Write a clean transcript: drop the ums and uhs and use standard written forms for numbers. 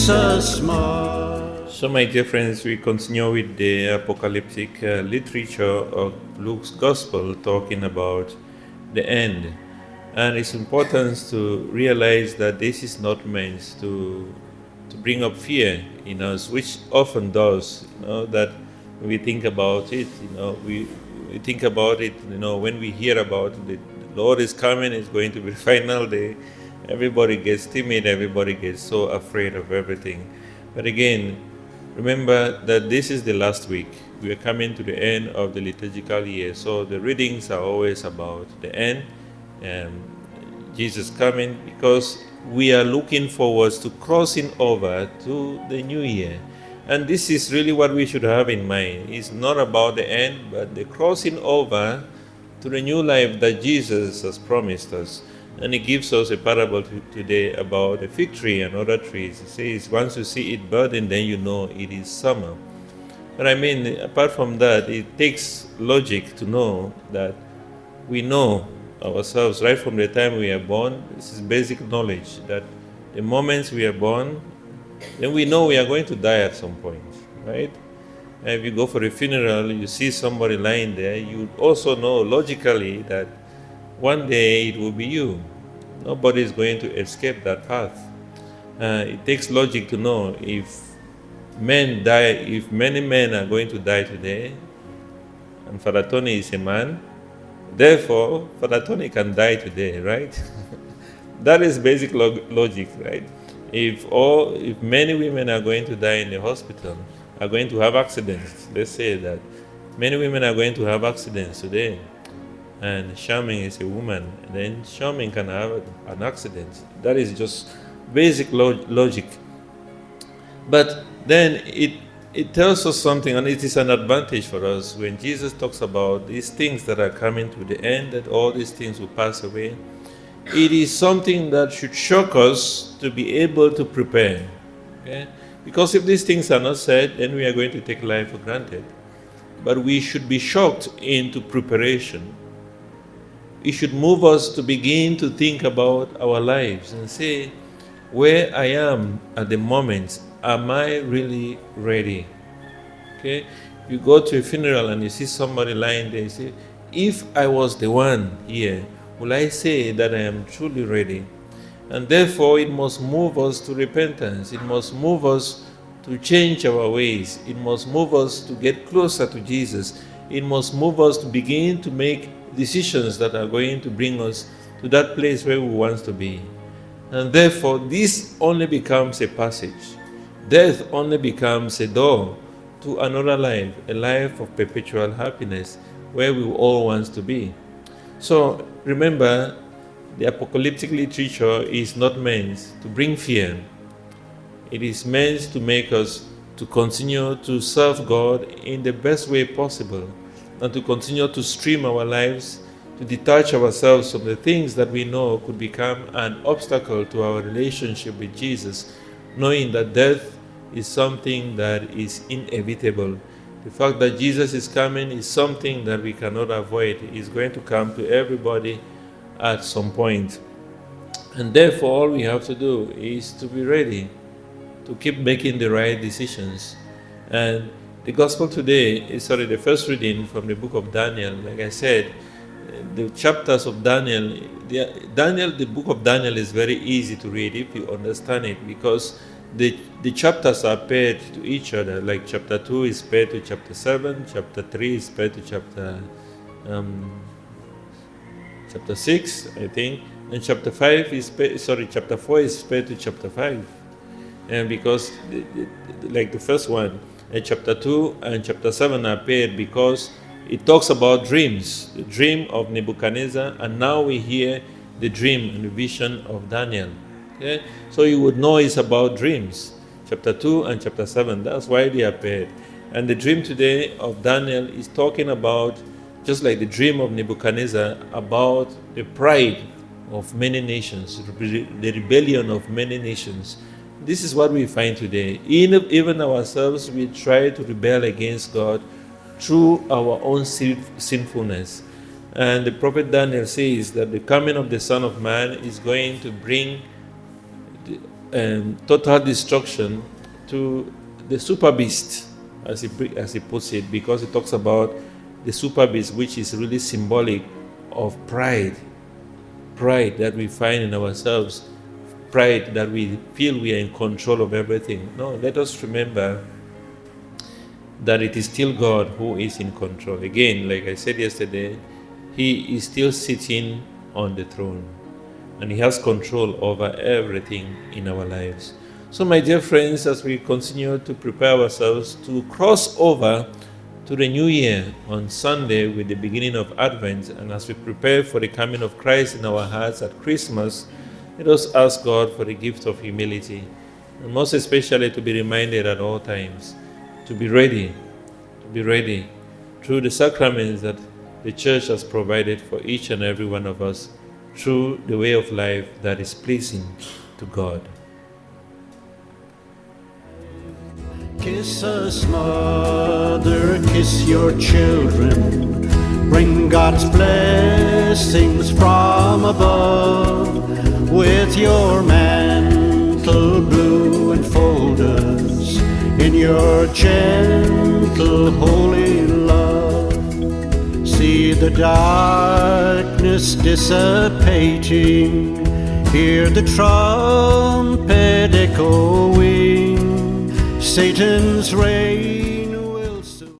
Jesus more. So, my dear friends, we continue with the apocalyptic literature of Luke's Gospel, talking about the end. And it's important to realize that this is not meant to bring up fear in us, which often does. That when we think about it, we think about it, when we hear about the Lord is coming, it's going to be the final day. Everybody gets timid, everybody gets so afraid of everything. But again, remember that this is the last week. We are coming to the end of the liturgical year. So the readings are always about the end, Jesus coming, because we are looking forward to crossing over to the new year. And this is really what we should have in mind. It's not about the end, but the crossing over to the new life that Jesus has promised us. And he gives us a parable today about a fig tree and other trees. He says, once you see it budding, then you know it is summer. But I mean, apart from that, it takes logic to know that we know ourselves right from the time we are born. This is basic knowledge, that the moments we are born, then we know we are going to die at some point, right? And if you go for a funeral, you see somebody lying there, you also know logically that one day it will be you. Nobody is going to escape that path. It takes logic to know if men die, if many men are going to die today, and Father Tony is a man, therefore Father Tony can die today, right? That is basic logic, right? If many women are going to die in the hospital, are going to have accidents, let's say that many women are going to have accidents today, and Xiaoming is a woman, then Xiaoming can have an accident. That is just basic logic. But then it tells us something, and it is an advantage for us when Jesus talks about these things that are coming to the end, that all these things will pass away. It is something that should shock us to be able to prepare. Okay? Because if these things are not said, then we are going to take life for granted. But we should be shocked into preparation. It should move us to begin to think about our lives and say, where I am at the moment, am I really ready? Okay? You go to a funeral and you see somebody lying there, you say, if I was the one here, will I say that I am truly ready? And therefore, it must move us to repentance. It must move us to change our ways. It must move us to get closer to Jesus. It must move us to begin to make decisions that are going to bring us to that place where we want to be. And therefore, this only becomes a passage. Death only becomes a door to another life, a life of perpetual happiness, where we all want to be. So remember, the apocalyptic literature is not meant to bring fear. It is meant to make us to continue to serve God in the best way possible, and to continue to stream our lives, to detach ourselves from the things that we know could become an obstacle to our relationship with Jesus, knowing that death is something that is inevitable. The fact that Jesus is coming is something that we cannot avoid. It's going to come to everybody at some point. And therefore, all we have to do is to be ready, to keep making the right decisions. And the gospel today is the first reading from the book of Daniel. Like I said, the chapters of Daniel, the book of Daniel is very easy to read if you understand it, because the chapters are paired to each other. Like chapter 2 is paired to chapter 7, chapter 3 is paired to chapter 6, I think, and chapter 4 is paired to chapter 5. And because like the first one, chapter 2 and chapter 7 are paired because it talks about dreams, the dream of Nebuchadnezzar, and now we hear the dream and the vision of Daniel. Okay? So you would know it's about dreams, chapter 2 and chapter 7. That's why they are paired. And the dream today of Daniel is talking about, just like the dream of Nebuchadnezzar, about the pride of many nations, the rebellion of many nations. This is what we find today. Even ourselves, we try to rebel against God through our own sinfulness. And the prophet Daniel says that the coming of the Son of Man is going to bring total destruction to the super beast, as he puts it, because he talks about the super beast, which is really symbolic of pride that we find in ourselves, pride that we feel we are in control of everything. No, let us remember that it is still God who is in control. Again, like I said yesterday, He is still sitting on the throne and He has control over everything in our lives. So my dear friends, as we continue to prepare ourselves to cross over to the new year on Sunday with the beginning of Advent, and as we prepare for the coming of Christ in our hearts at Christmas, let us ask God for the gift of humility, and most especially to be reminded at all times to be ready through the sacraments that the Church has provided for each and every one of us, through the way of life that is pleasing to God. Kiss us, mother, kiss your children. Bring God's blessings from above. With your mantle blue enfold us in your gentle holy love. See the darkness dissipating, hear the trumpet echoing, Satan's rage